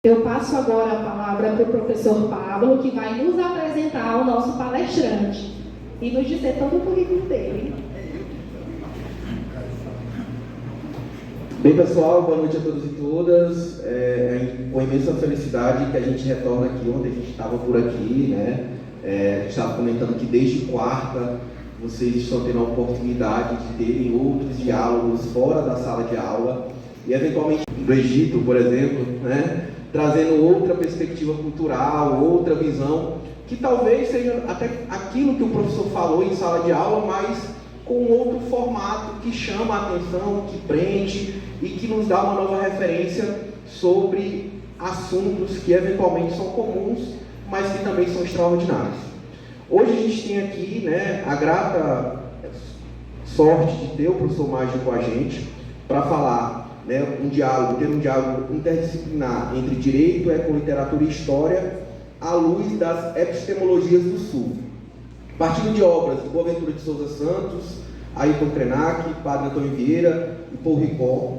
Eu passo agora a palavra para o professor Pablo, que vai nos apresentar o nosso palestrante e nos dizer todo o currículo dele. Bem, pessoal, boa noite a todos e todas. É com imensa felicidade que a gente retorna aqui onde a gente estava por aqui, né? A gente estava comentando que desde quarta vocês estão tendo a oportunidade de terem outros diálogos fora da sala de aula e, eventualmente, do Egito, por exemplo, né? Trazendo outra perspectiva cultural, outra visão, que talvez seja até aquilo que o professor falou em sala de aula, mas com outro formato que chama a atenção, que prende e que nos dá uma nova referência sobre assuntos que eventualmente são comuns, mas que também são extraordinários. Hoje a gente tem aqui, né, a grata sorte de ter o professor Maggi com a gente para falar, né, ter um diálogo interdisciplinar entre direito, ecoliteratura e história à luz das epistemologias do Sul. Partindo de obras de Boaventura de Souza Santos, Ayrton Krenak, Padre Antônio Vieira e Paul Ricoeur,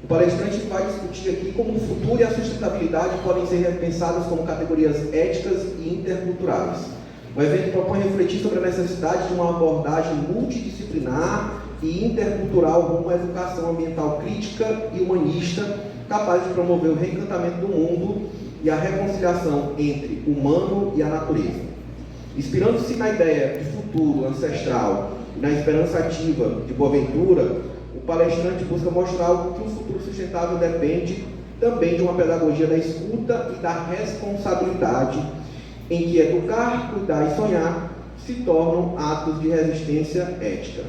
o palestrante vai discutir aqui como o futuro e a sustentabilidade podem ser repensadas como categorias éticas e interculturais. O evento propõe refletir sobre a necessidade de uma abordagem multidisciplinar e intercultural rumo à educação ambiental crítica e humanista, capaz de promover o reencantamento do mundo e a reconciliação entre o humano e a natureza. Inspirando-se na ideia de futuro ancestral e na esperança ativa de Boaventura, o palestrante busca mostrar que um futuro sustentável depende também de uma pedagogia da escuta e da responsabilidade, em que educar, cuidar e sonhar se tornam atos de resistência ética.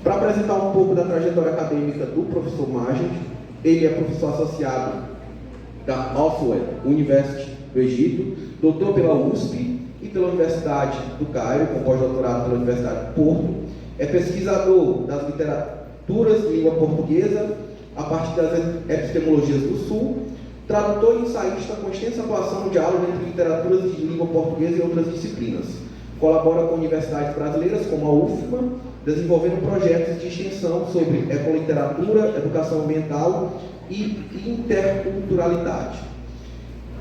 Para apresentar um pouco da trajetória acadêmica do professor Maggi, ele é professor associado da Oswell University do Egito, doutor pela USP e pela Universidade do Cairo, com pós-doutorado pela Universidade de Porto, é pesquisador das literaturas de língua portuguesa a partir das epistemologias do Sul, tradutor e ensaísta com extensa atuação no diálogo entre literaturas de língua portuguesa e outras disciplinas. Colabora com universidades brasileiras como a UFMA, desenvolvendo projetos de extensão sobre ecoliteratura, educação ambiental e interculturalidade.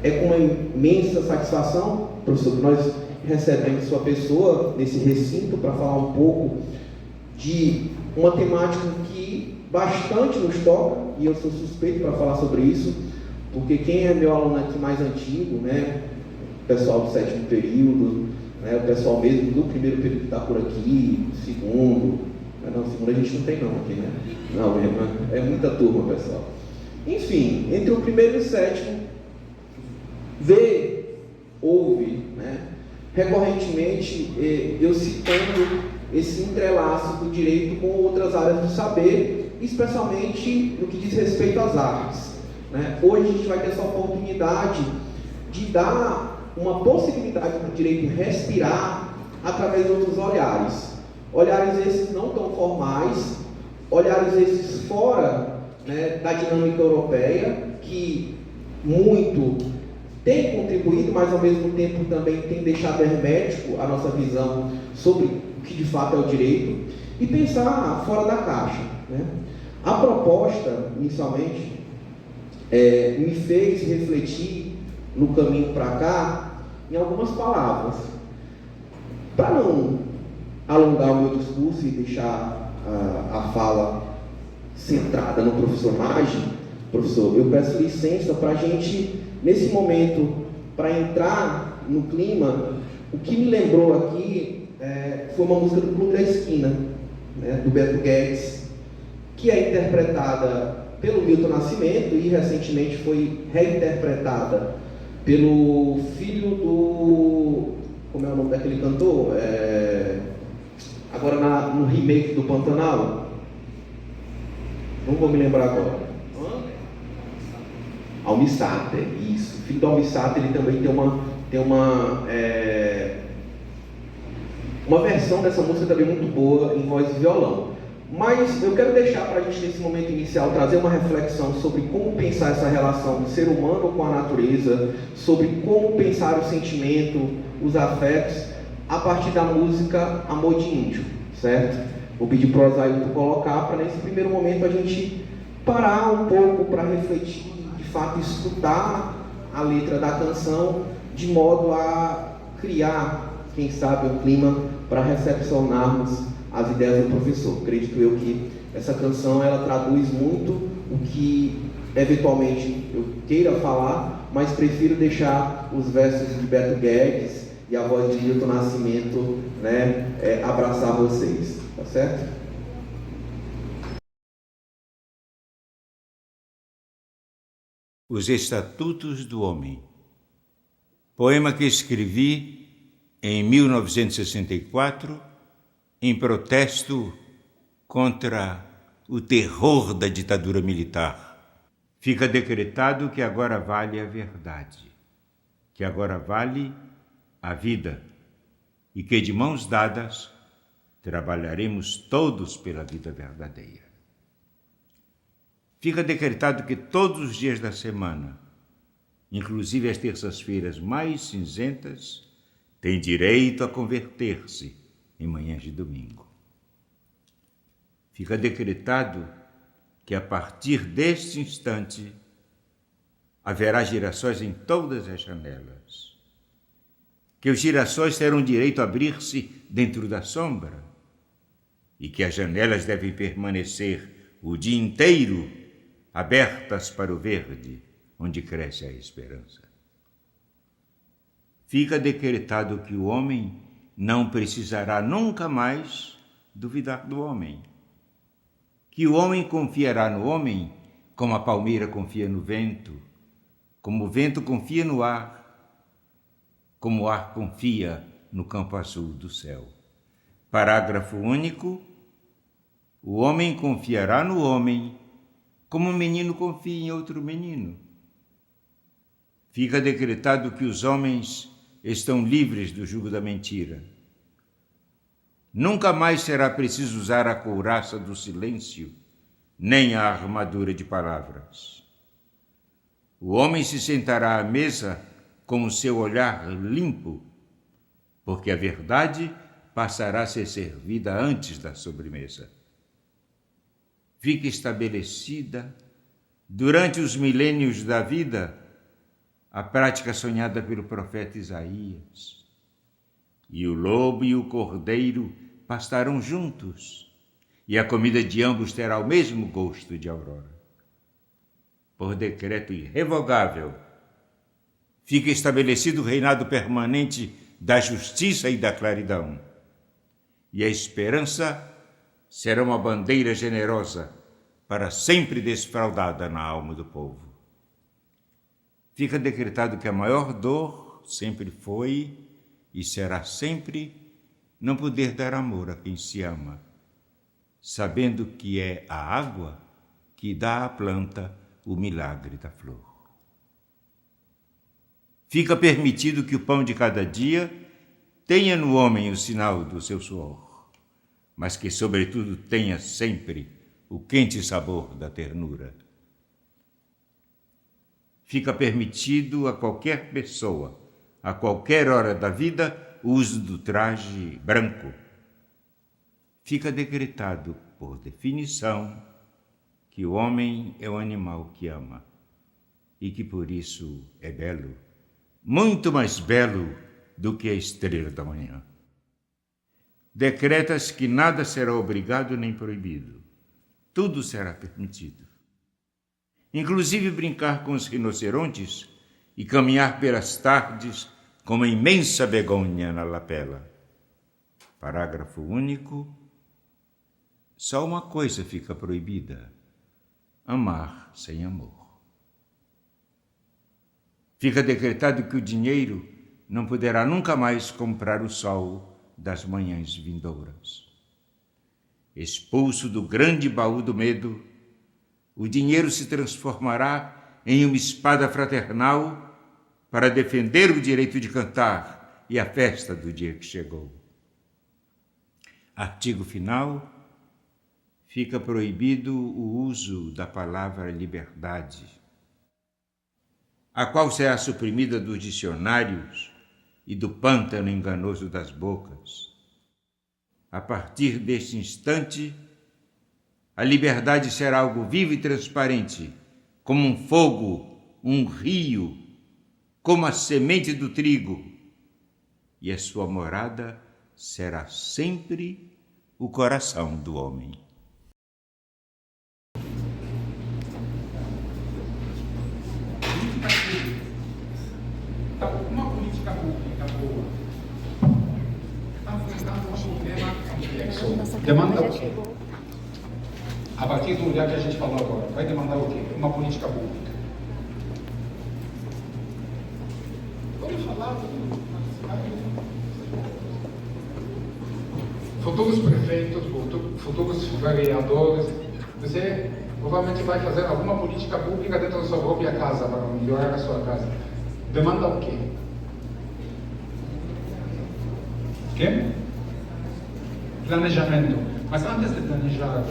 É com uma imensa satisfação, professor, que nós recebemos sua pessoa nesse recinto para falar um pouco de uma temática que bastante nos toca, e eu sou suspeito para falar sobre isso, porque quem é meu aluno aqui mais antigo, né, o pessoal do 7º período, né, o pessoal mesmo do 1º período que está por aqui, segundo a gente não tem não aqui, né? Não, é muita turma, pessoal. Enfim, entre o 1º e o 7º, ouve, né, recorrentemente eu citando esse entrelaço do direito com outras áreas do saber, especialmente no que diz respeito às artes. Né? Hoje a gente vai ter essa oportunidade de dar uma possibilidade para o direito respirar através de outros olhares. Olhares esses não tão formais, olhares esses fora, né, da dinâmica europeia, que muito tem contribuído, mas ao mesmo tempo também tem deixado hermético a nossa visão sobre o que de fato é o direito, e pensar fora da caixa. Né? A proposta, inicialmente, me fez refletir no caminho para cá em algumas palavras. Para não alongar o meu discurso e deixar a fala centrada no professor Maggi, professor, eu peço licença para a gente, nesse momento, para entrar no clima. O que me lembrou aqui foi uma música do Clube da Esquina, né, do Beto Guedes, que é interpretada pelo Milton Nascimento e recentemente foi reinterpretada pelo filho do... como é o nome daquele cantor? Agora no remake do Pantanal. Não vou me lembrar agora. Almir Sater, isso. O filho do Almir Sater, ele também tem uma versão dessa música também muito boa em voz e violão. Mas eu quero deixar para a gente, nesse momento inicial, trazer uma reflexão sobre como pensar essa relação do ser humano com a natureza, sobre como pensar o sentimento, os afetos, a partir da música Amor de Índio, certo? Vou pedir para o Osailton colocar, para nesse primeiro momento a gente parar um pouco para refletir, de fato escutar a letra da canção de modo a criar, quem sabe, um clima para recepcionarmos as ideias do professor. Acredito eu que essa canção ela traduz muito o que eventualmente eu queira falar, mas prefiro deixar os versos de Beto Guedes e a voz de Milton Nascimento, né, abraçar vocês, tá certo? Os Estatutos do Homem. Poema que escrevi em 1964 em protesto contra o terror da ditadura militar. Fica decretado que agora vale a verdade, que agora vale a vida e que de mãos dadas trabalharemos todos pela vida verdadeira. Fica decretado que todos os dias da semana, inclusive as terças-feiras mais cinzentas, têm direito a converter-se em manhãs de domingo. Fica decretado que a partir deste instante haverá girassóis em todas as janelas, que os girassóis terão direito a abrir-se dentro da sombra e que as janelas devem permanecer o dia inteiro abertas para o verde, onde cresce a esperança. Fica decretado que o homem não precisará nunca mais duvidar do homem, que o homem confiará no homem como a palmeira confia no vento, como o vento confia no ar, como o ar confia no campo azul do céu. Parágrafo único. O homem confiará no homem como um menino confia em outro menino. Fica decretado que os homens estão livres do jugo da mentira. Nunca mais será preciso usar a couraça do silêncio, nem a armadura de palavras. O homem se sentará à mesa com o seu olhar limpo, porque a verdade passará a ser servida antes da sobremesa. Fica estabelecida, durante os milênios da vida, a prática sonhada pelo profeta Isaías. E o lobo e o cordeiro pastarão juntos, e a comida de ambos terá o mesmo gosto de aurora. Por decreto irrevogável, fica estabelecido o reinado permanente da justiça e da claridão. E a esperança será uma bandeira generosa, para sempre desfraldada na alma do povo. Fica decretado que a maior dor sempre foi e será sempre não poder dar amor a quem se ama, sabendo que é a água que dá à planta o milagre da flor. Fica permitido que o pão de cada dia tenha no homem o sinal do seu suor, mas que, sobretudo, tenha sempre o quente sabor da ternura. Fica permitido a qualquer pessoa, a qualquer hora da vida, o uso do traje branco. Fica decretado, por definição, que o homem é o animal que ama e que, por isso, é belo, muito mais belo do que a estrela da manhã. Decretas que nada será obrigado nem proibido. Tudo será permitido. Inclusive brincar com os rinocerontes e caminhar pelas tardes com uma imensa begônia na lapela. Parágrafo único. Só uma coisa fica proibida: amar sem amor. Fica decretado que o dinheiro não poderá nunca mais comprar o sol das manhãs vindouras. Expulso do grande baú do medo, o dinheiro se transformará em uma espada fraternal para defender o direito de cantar e a festa do dia que chegou. Artigo final. Fica proibido o uso da palavra liberdade, a qual será suprimida dos dicionários e do pântano enganoso das bocas. A partir deste instante, a liberdade será algo vivo e transparente, como um fogo, um rio, como a semente do trigo, e a sua morada será sempre o coração do homem. Então, uma política pública boa está enfrentando um problema complexo. Demanda o quê? A partir do olhar que a gente falou agora, vai demandar o quê? Uma política pública. Vamos falar futuros prefeitos, futuros vereadores. Você provavelmente vai fazer alguma política pública dentro da sua própria casa para melhorar a sua casa. Demanda o quê? Quê? Planejamento. Mas antes de planejar,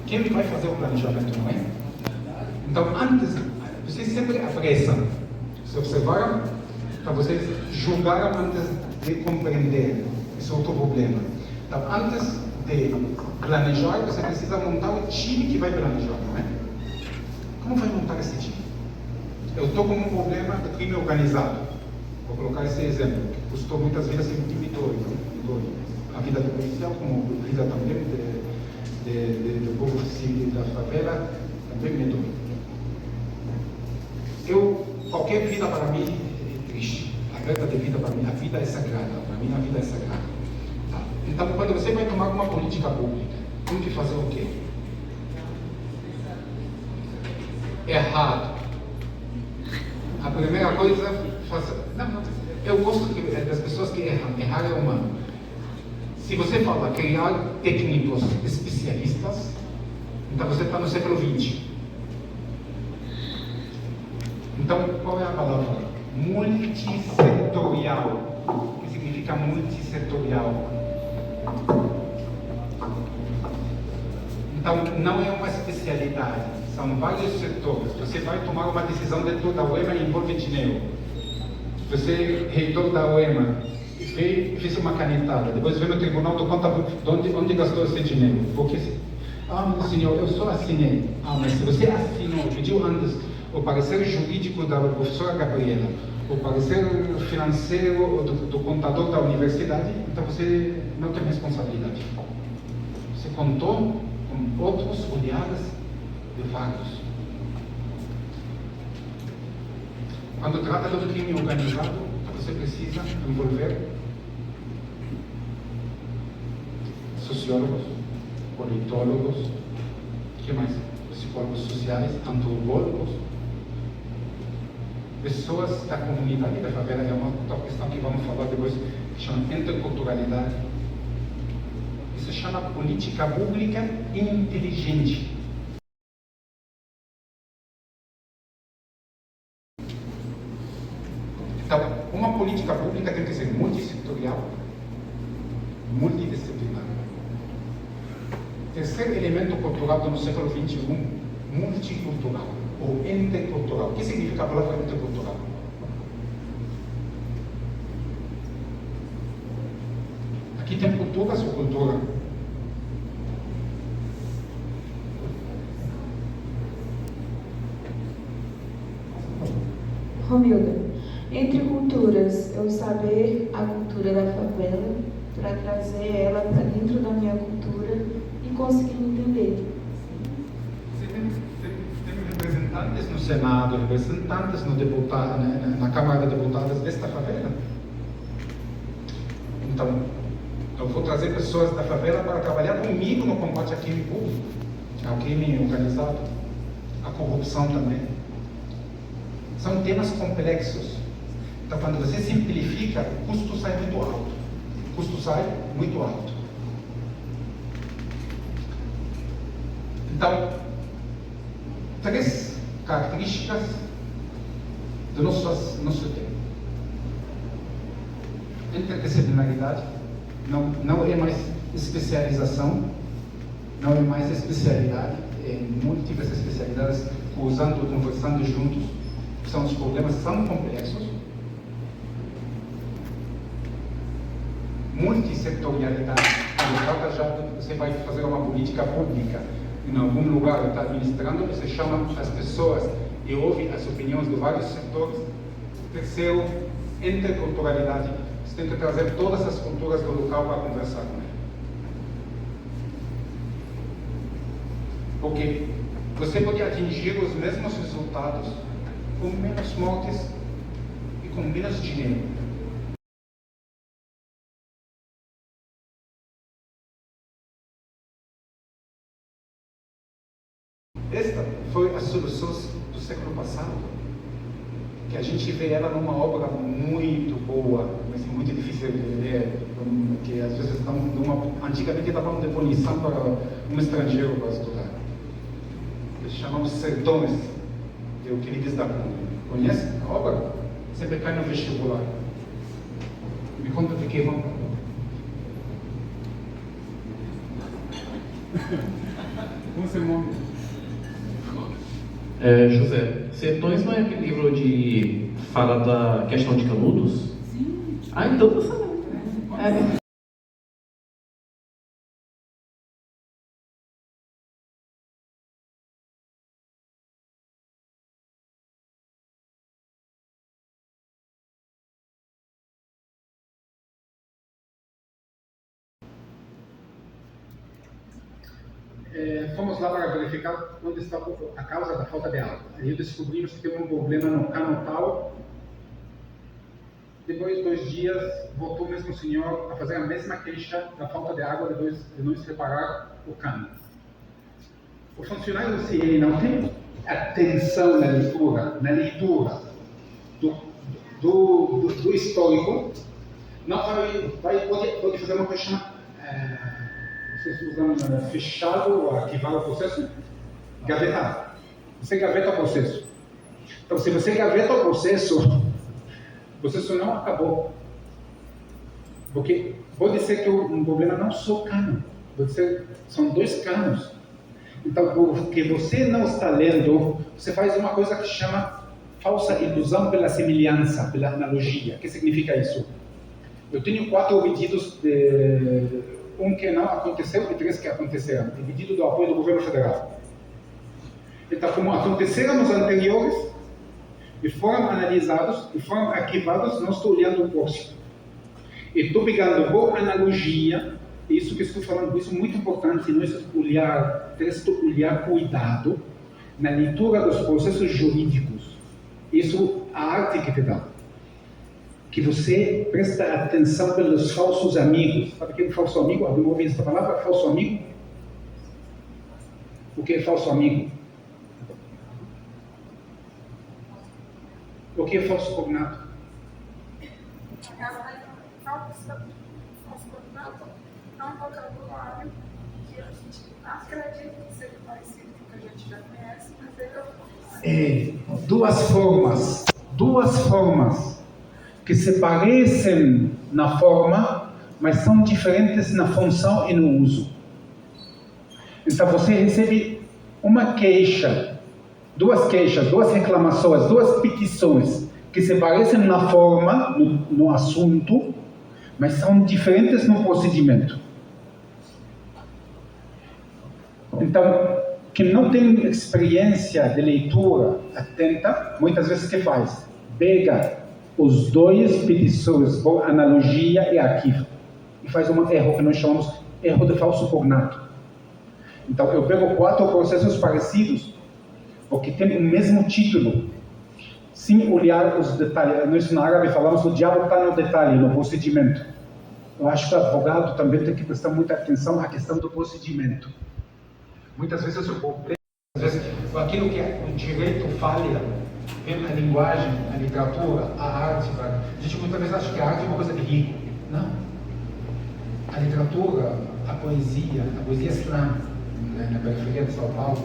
quem vai fazer o planejamento, não é? Então, antes, vocês sempre apressam. Se observaram, então vocês julgaram antes de compreender. Esse é outro problema. Então, antes de planejar, você precisa montar o time que vai planejar, não é? Como vai montar esse time? Eu estou com um problema de crime organizado. Vou colocar esse exemplo, que custou muitas vidas em Vitória. A vida do policial, como a vida também do povo civil da favela, também me dói. Qualquer vida para mim é triste. A regra de vida para mim, a vida é sagrada. Para mim, a vida é sagrada. Tá? Então, quando você vai tomar uma política pública, tem que fazer o quê? Errado. A primeira coisa, eu gosto das pessoas que erram. Errar é humano. Se você fala criar técnicos especialistas, então você está no século XX. Então, qual é a palavra? Multissetorial. O que significa multissetorial? Então, não é uma especialidade, são vários setores. Você vai tomar uma decisão dentro da UEMA e envolve dinheiro. Você, reitor da UEMA, fez uma canetada, depois veio no tribunal do conta onde gastou esse dinheiro. Porque, meu senhor, eu só assinei. Mas se você assinou, pediu antes o parecer jurídico da professora Gabriela, o parecer financeiro do contador da universidade, então você não tem responsabilidade. Você contou com outros olhares de vários. Quando trata do crime organizado, você precisa envolver sociólogos, politólogos, que mais? Psicólogos sociais, antropólogos, pessoas da comunidade da favela. É uma outra questão que vamos falar depois, que chama interculturalidade. Isso se chama política pública inteligente. Então, uma política pública tem que ser multissetorial, multidisciplinar. Terceiro elemento cultural no século XXI, multicultural ou intercultural. O que significa a palavra intercultural? Aqui tem culturas ou cultura? Romilda, entre culturas, eu saber a cultura da favela para trazer ela para dentro da minha cultura e conseguir entender. Você tem representantes no Senado, representantes no deputado, na Câmara de Deputados desta favela. Então, eu vou trazer pessoas da favela para trabalhar comigo no combate ao crime público, ao crime organizado, à corrupção também. São temas complexos. Então, quando você simplifica, o custo sai muito alto. O custo sai muito alto. Então, três características do nosso tempo. Interdisciplinaridade, não é mais especialização, não é mais especialidade, é múltiplas especialidades, usando, conversando juntos. Os problemas são complexos. Multissetorialidade, quando trata já de você vai fazer uma política pública em algum lugar, está administrando, você chama as pessoas e ouve as opiniões de vários setores Terceiro, interculturalidade. Você tem que trazer todas as culturas do local para conversar com ele. Porque você pode atingir os mesmos resultados com menos mortes e com menos dinheiro. Esta foi a solução do século passado, que a gente vê ela numa obra muito boa, mas muito difícil de ler, que às vezes antigamente davam definição para um estrangeiro para estudar. Eles chamam Sertões, de Euclides da Cunha. Conhece a obra? Sempre cai no vestibular. Me conta de que vamos. Como se chama? José, Sertões não é aquele livro de fala da questão de Canudos? Sim. Ah, então tô sabendo. Fomos lá para verificar onde está a causa da falta de água. Aí descobrimos que tem um problema no cano tal. Depois de 2 dias, voltou o mesmo senhor a fazer a mesma queixa da falta de água depois de não reparar o cano. O funcionário, se ele não tem atenção na leitura do histórico, não pode fazer uma coisa chamada vocês usam fechado ou arquivar o processo? Gavetar. Você gaveta o processo. Então, se você gaveta o processo não acabou. Porque pode ser que um problema não só cano, são 2 canos. Então, porque você não está lendo, você faz uma coisa que se chama falsa ilusão pela semelhança, pela analogia. O que significa isso? Eu tenho 4 pedidos de um que não aconteceu e 3 que aconteceram, dividido do apoio do governo federal. Então, como aconteceram nos anteriores, e foram analisados, e foram arquivados, não estou olhando o próximo. E estou pegando boa analogia, isso que estou falando, isso é muito importante, nós olhar cuidado na leitura dos processos jurídicos. Isso a arte que te dá. Que você presta atenção pelos falsos amigos. Sabe o que é falso amigo? Alguém ouviu essa palavra? Falso amigo? O que é falso amigo? O que é falso cognato? Falso cognato é um vocabulário que a gente acredita que seja parecido com o que a gente já conhece, mas ele duas formas que se parecem na forma, mas são diferentes na função e no uso. Então você recebe uma queixa, 2 queixas, 2 reclamações, 2 petições que se parecem na forma, no assunto, mas são diferentes no procedimento. Então, quem não tem experiência de leitura atenta, muitas vezes o que faz? Pega os 2 petições por analogia e arquivo. E faz um erro que nós chamamos erro de falso cognato. Então, eu pego 4 processos parecidos, porque tem o mesmo título, sem olhar os detalhes. Nós na árabe falamos, o diabo está no detalhe, no procedimento. Eu acho que o advogado também tem que prestar muita atenção à questão do procedimento. Muitas vezes o problema, aquilo que o direito falha, a linguagem, a literatura, a arte. A gente muitas vezes acha que a arte é uma coisa de rico. Não. A literatura, a poesia slam, na periferia de São Paulo,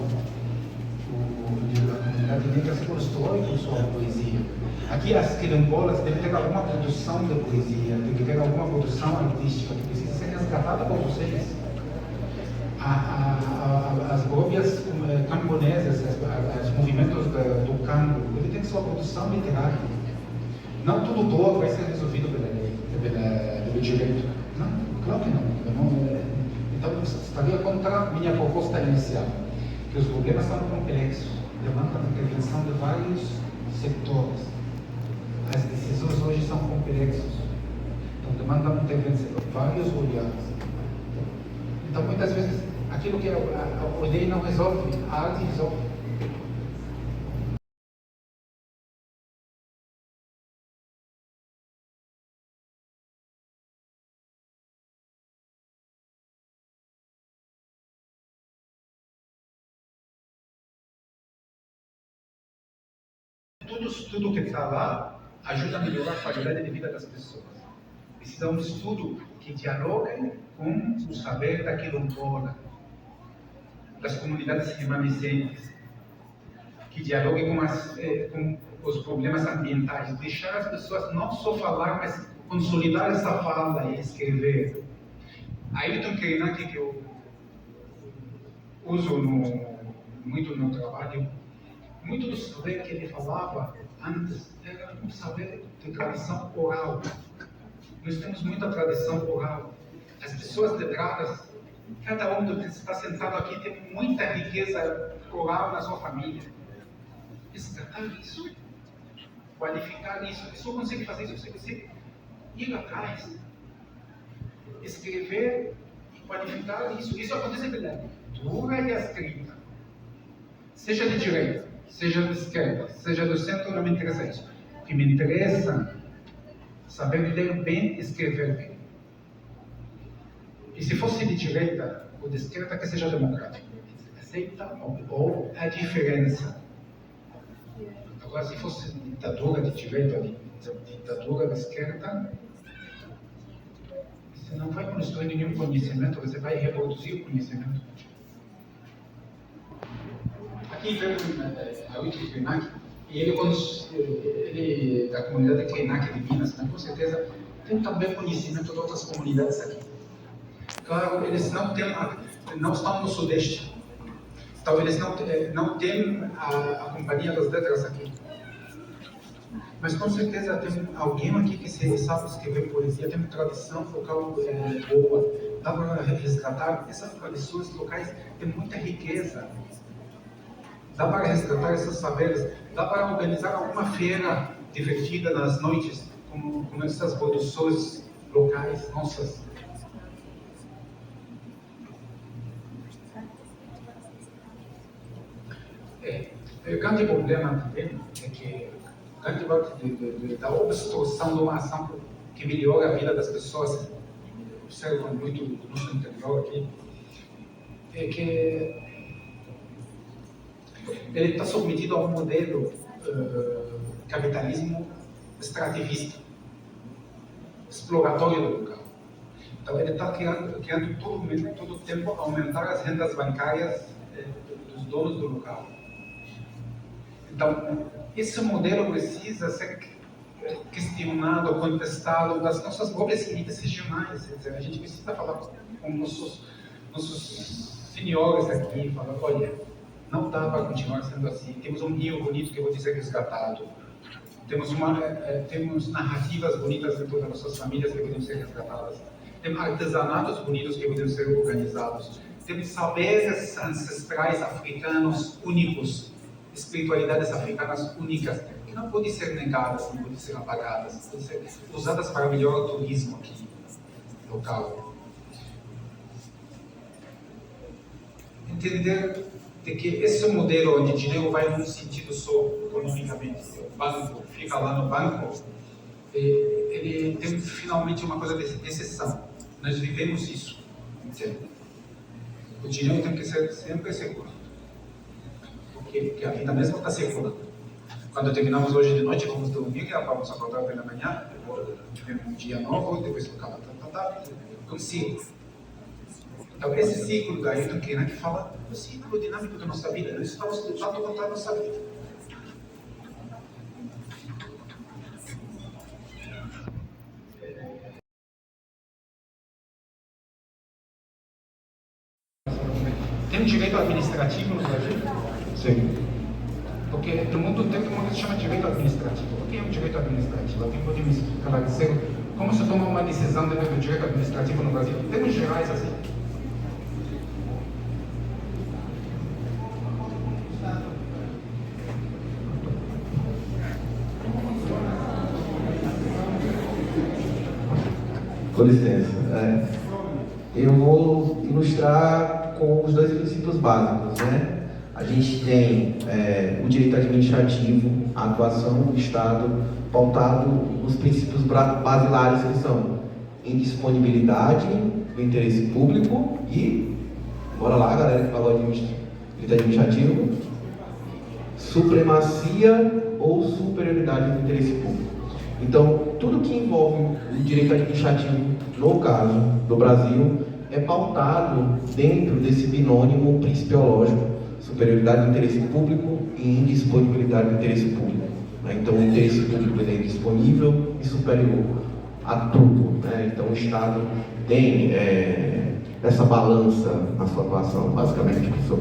a comunidade negra se constrói com sua poesia. Aqui as quilombolas devem ter alguma produção de poesia, tem que ter alguma produção artística que precisa ser resgatada por vocês. As góbias camponesas, os movimentos do campo, ele tem sua produção literária. Não tudo todo vai ser resolvido pelo direito. Não, claro que não. Então, estaria contra a minha proposta inicial, que os problemas são complexos, demandam a intervenção de vários setores. as decisões hoje são complexas. Então, demandam intervenção, vários olhares. Então, muitas vezes, aquilo que a lei não resolve, a arte resolve. Tudo que está lá ajuda a melhorar a qualidade de vida das pessoas. Precisa de um estudo que dialogue com o saber da quilombola, das comunidades remanescentes, que dialogue com os problemas ambientais, deixar as pessoas não só falar, mas consolidar essa fala e escrever. Ayrton Krenak, que eu uso muito no trabalho, muito do saber que ele falava antes era um saber de tradição oral. Nós temos muita tradição oral. As pessoas letradas, cada um que está sentado aqui tem muita riqueza oral na sua família. Resgatar isso, qualificar isso. A pessoa consegue fazer isso se você ir atrás, escrever e qualificar isso. Isso acontece pela leitura e a escrita. Seja de direita, seja de esquerda, seja do centro, não me interessa isso. O que me interessa é saber ler bem e escrever bem. E se fosse de direita ou de esquerda, que seja democrático. Aceita ou a diferença. Agora, se fosse ditadura de direita ou ditadura de esquerda, você não vai construir nenhum conhecimento, você vai reproduzir o conhecimento. Aqui vemos Ayrton Krenak, e ele da comunidade Krenak de Minas, né, com certeza tem também conhecimento de outras comunidades aqui. Claro, eles não estão no Sudeste, então eles não têm a Companhia das Letras aqui. Mas com certeza tem alguém aqui que sabe escrever poesia, tem uma tradição local boa, dá para resgatar essas tradições locais, tem muita riqueza. Dá para resgatar esses saberes, dá para organizar alguma feira divertida nas noites, com essas produções locais nossas. O grande problema também é que grande parte da obstrução de uma ação que melhora a vida das pessoas, observam muito no nosso interior aqui, é que ele está submetido a um modelo capitalismo extrativista, exploratório do local. Então ele está querendo todo o tempo aumentar as rendas bancárias dos donos do local. Então esse modelo precisa ser questionado, contestado das nossas próprias elites regionais. Quer dizer, a gente precisa falar com nossos senhores aqui, falar, olha, não dá para continuar sendo assim. Temos um rio bonito que pode ser resgatado. Temos narrativas bonitas dentro das nossas famílias que podem ser resgatadas. Temos artesanatos bonitos que podem ser organizados. Temos saberes ancestrais africanos únicos, espiritualidades africanas únicas, que não podem ser negadas, não podem ser apagadas, podem ser usadas para melhorar o turismo aqui, local. Entender de que esse modelo onde o dinheiro vai num sentido só, economicamente, o banco fica lá no banco, ele tem finalmente uma coisa de exceção. Nós vivemos isso, entende? O dinheiro tem que ser sempre seguro, porque a vida mesmo está segura. Quando terminamos hoje de noite, vamos dormir, vamos acordar pela manhã, tivemos um dia novo, depois ficava um ciclo. Então, esse ciclo da Ayrton Krenak fala do ciclo dinâmico da nossa vida. Nós estamos lutando contra a nossa vida. Tem direito administrativo no Brasil? Sim. Porque no mundo tem uma coisa que se chama direito administrativo. O que é o direito administrativo? Alguém pode me esclarecer como se toma uma decisão dentro do direito administrativo no Brasil? Em termos gerais, assim. Com licença. Eu vou ilustrar com os dois princípios básicos, né? A gente tem o direito administrativo, a atuação do Estado, pautado nos princípios basilares que são indisponibilidade do interesse público e, bora lá, galera que falou direito administrativo, supremacia ou superioridade do interesse público. Então, tudo que envolve o direito administrativo, no caso do Brasil, é pautado dentro desse binônimo principiológico, superioridade do interesse público e indisponibilidade do interesse público. Então, o interesse público é indisponível e superior a tudo. Então, o Estado tem essa balança na sua atuação, basicamente, professor.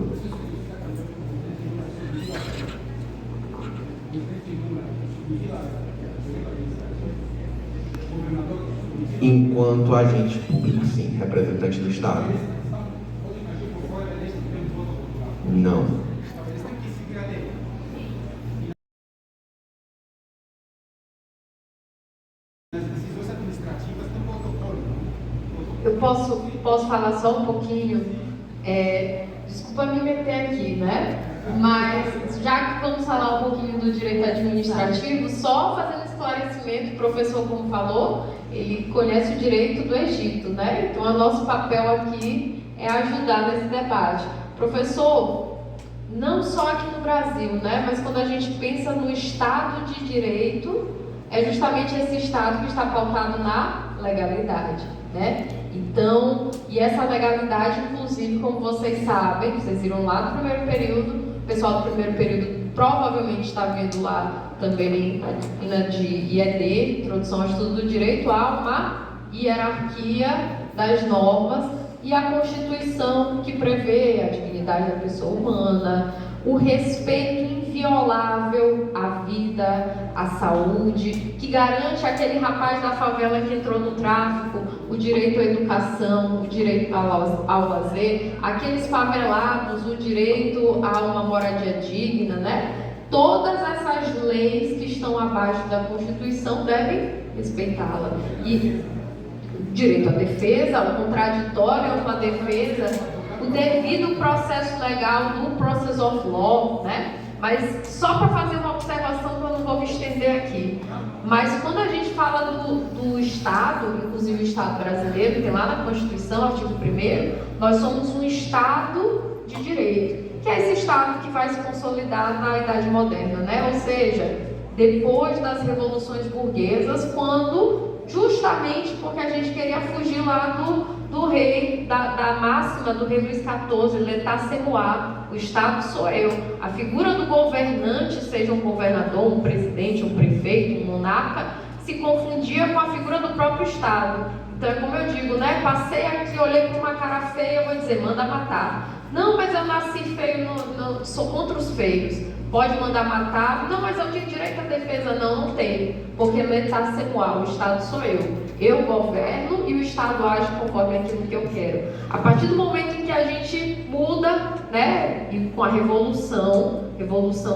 Enquanto agente público, sim, representante do Estado. Não. Eu posso falar só um pouquinho? Desculpa me meter aqui, né? Mas já que vamos falar um pouquinho do direito administrativo, só fazendo esclarecimento, o professor, como falou, ele conhece o direito do Egito, né? Então, o nosso papel aqui é ajudar nesse debate. Professor, não só aqui no Brasil, né? Mas quando a gente pensa no Estado de Direito, é justamente esse Estado que está pautado na legalidade, né? Então, e essa legalidade, inclusive, como vocês sabem, vocês viram lá no primeiro período, o pessoal do primeiro período provavelmente está vendo lá também na de IED, Introdução ao Estudo do Direito, há uma hierarquia das normas e a Constituição que prevê a dignidade da pessoa humana, o respeito inviolável à vida, à saúde, que garante aquele rapaz da favela que entrou no tráfico, o direito à educação, o direito ao lazer, aqueles favelados, o direito a uma moradia digna, né? Todas essas leis que estão abaixo da Constituição devem respeitá-la. E o direito à defesa, o contraditório é uma defesa, o devido processo legal do process of law, né? Mas só para fazer uma observação que eu não vou me estender aqui. Mas quando a gente fala do Estado, inclusive o Estado brasileiro, tem lá na Constituição, artigo 1º, nós somos um Estado de direito, que é esse Estado que vai se consolidar na Idade Moderna, né? Ou seja, depois das revoluções burguesas, quando, justamente porque a gente queria fugir lá do rei, da máxima do rei Luís XIV, l'état c'est moi, o Estado sou eu. A figura do governante, seja um governador, um presidente, um prefeito, um monarca, se confundia com a figura do próprio Estado. Então é como eu digo, né? Passei aqui, olhei para uma cara feia, eu vou dizer, manda matar. Não, mas eu nasci feio, sou contra os feios. Pode mandar matar? Não, mas eu tenho direito à defesa. Não tem. Porque l'état c'est moi, o Estado sou eu. Eu governo e o Estado age conforme aquilo que eu quero. A partir do momento em que a gente muda, né, e com a Revolução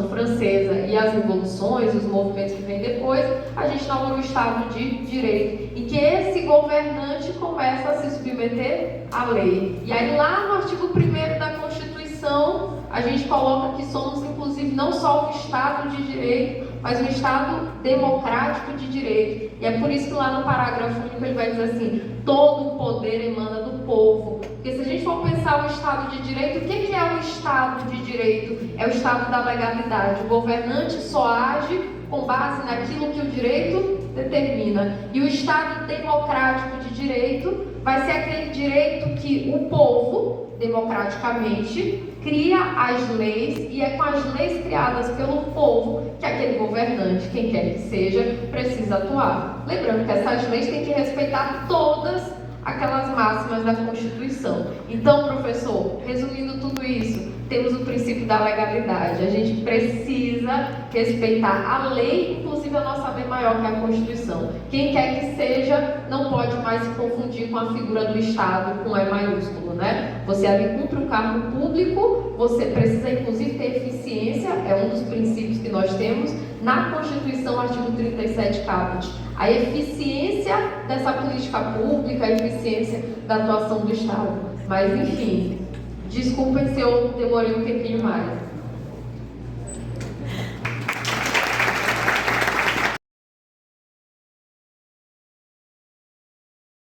Francesa e as revoluções, os movimentos que vêm depois, a gente inaugura o Estado de Direito, em que esse governante começa a se submeter à lei. E aí lá no artigo 1º da Constituição, a gente coloca que somos, inclusive, não só um Estado de Direito, mas um Estado democrático de direito. E é por isso que lá no parágrafo único ele vai dizer assim, todo o poder emana do povo. Porque se a gente for pensar o Estado de Direito, o que é o Estado de Direito? É o Estado da legalidade. O governante só age com base naquilo que o direito determina. E o Estado democrático de direito vai ser aquele direito que o povo, democraticamente, cria as leis, e é com as leis criadas pelo povo que aquele governante, quem quer que seja, precisa atuar. Lembrando que essas leis têm que respeitar todas aquelas máximas da Constituição. Então, professor, resumindo tudo isso, temos o princípio da legalidade. A gente precisa respeitar a lei, inclusive a nossa lei maior, que é a Constituição. Quem quer que seja, não pode mais se confundir com a figura do Estado, com E maiúsculo, né? Você ali cumpre um cargo público, você precisa, inclusive, ter eficiência, é um dos princípios que nós temos. Na Constituição, artigo 37, caput, a eficiência dessa política pública, a eficiência da atuação do Estado. Mas, enfim, desculpem se eu demorei um tempinho mais.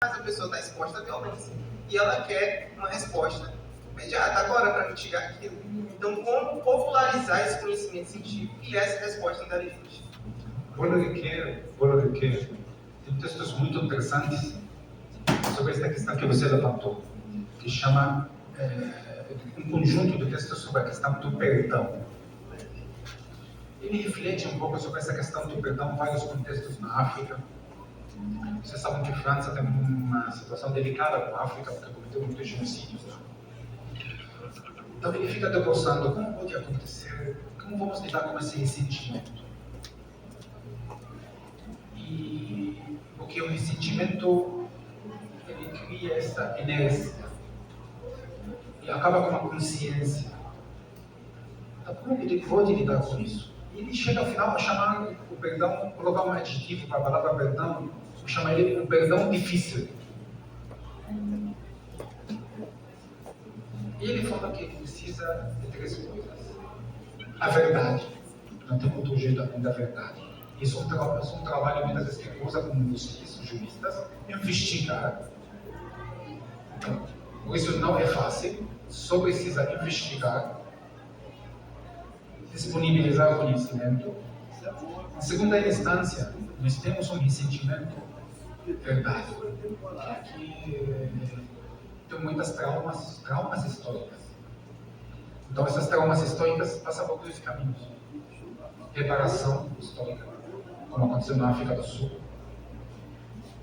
Mas a pessoa está exposta à violência e ela quer uma resposta imediata, agora, para mitigar aquilo. Então, como popularizar esse conhecimento científico e essa resposta ainda existe? Boilerquer, tem textos muito interessantes sobre esta questão que você levantou, que chama um conjunto de textos sobre a questão do perdão. Ele reflete um pouco sobre essa questão do perdão em vários contextos na África. Vocês sabem que a França tem uma situação delicada com a África, porque cometeu muitos genocídios. Então ele fica debruçando como pode acontecer, como vamos lidar com esse ressentimento. E porque o ressentimento ele cria essa inércia e acaba com uma consciência. Então como ele pode lidar com isso? E ele chega ao final a chamar o perdão, colocar um adjetivo para a palavra perdão, chama ele um perdão difícil. E ele fala que ele precisa de 3 coisas. A verdade. Não tem outro jeito além da verdade. Isso é um trabalho muitas vezes que usa como vocês, juristas, investigar. Então, isso não é fácil, só precisa investigar, disponibilizar o conhecimento. Em segunda instância, nós temos um ressentimento verdade, que tem muitas traumas históricas. Então, essas traumas históricas passam por 2 caminhos. Reparação histórica, como aconteceu na África do Sul,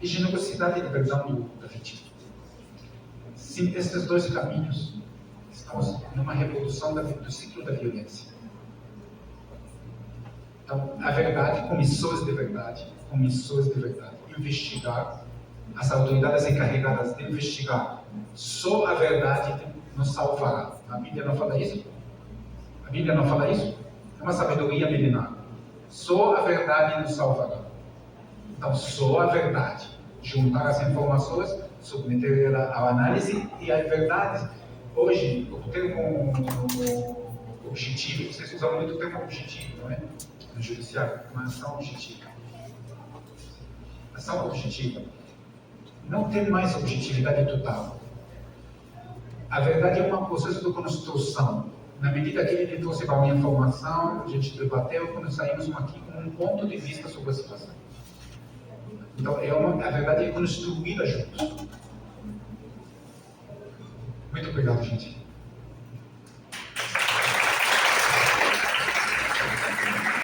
e generosidade de perdão da vítima. Sim, esses 2 caminhos, estamos numa reprodução do ciclo da violência. Então, a verdade, comissões de verdade, investigar, as autoridades encarregadas de investigar, só a verdade nos salvará. A Bíblia não fala isso? A Bíblia não fala isso? É uma sabedoria milenar. Só a verdade nos salvará. Então, só a verdade. Juntar as informações, submeter ela à análise e a verdade. Hoje, o termo objetivo, vocês usam muito o termo objetivo, não é? No judiciário, uma ação objetiva. Ação objetiva. Não tem mais objetividade total. A verdade é um processo de construção. Na medida que ele trouxe para a minha informação, a gente debateu, quando saímos aqui com um ponto de vista sobre a situação. Então, a verdade é construída juntos. Muito obrigado, gente.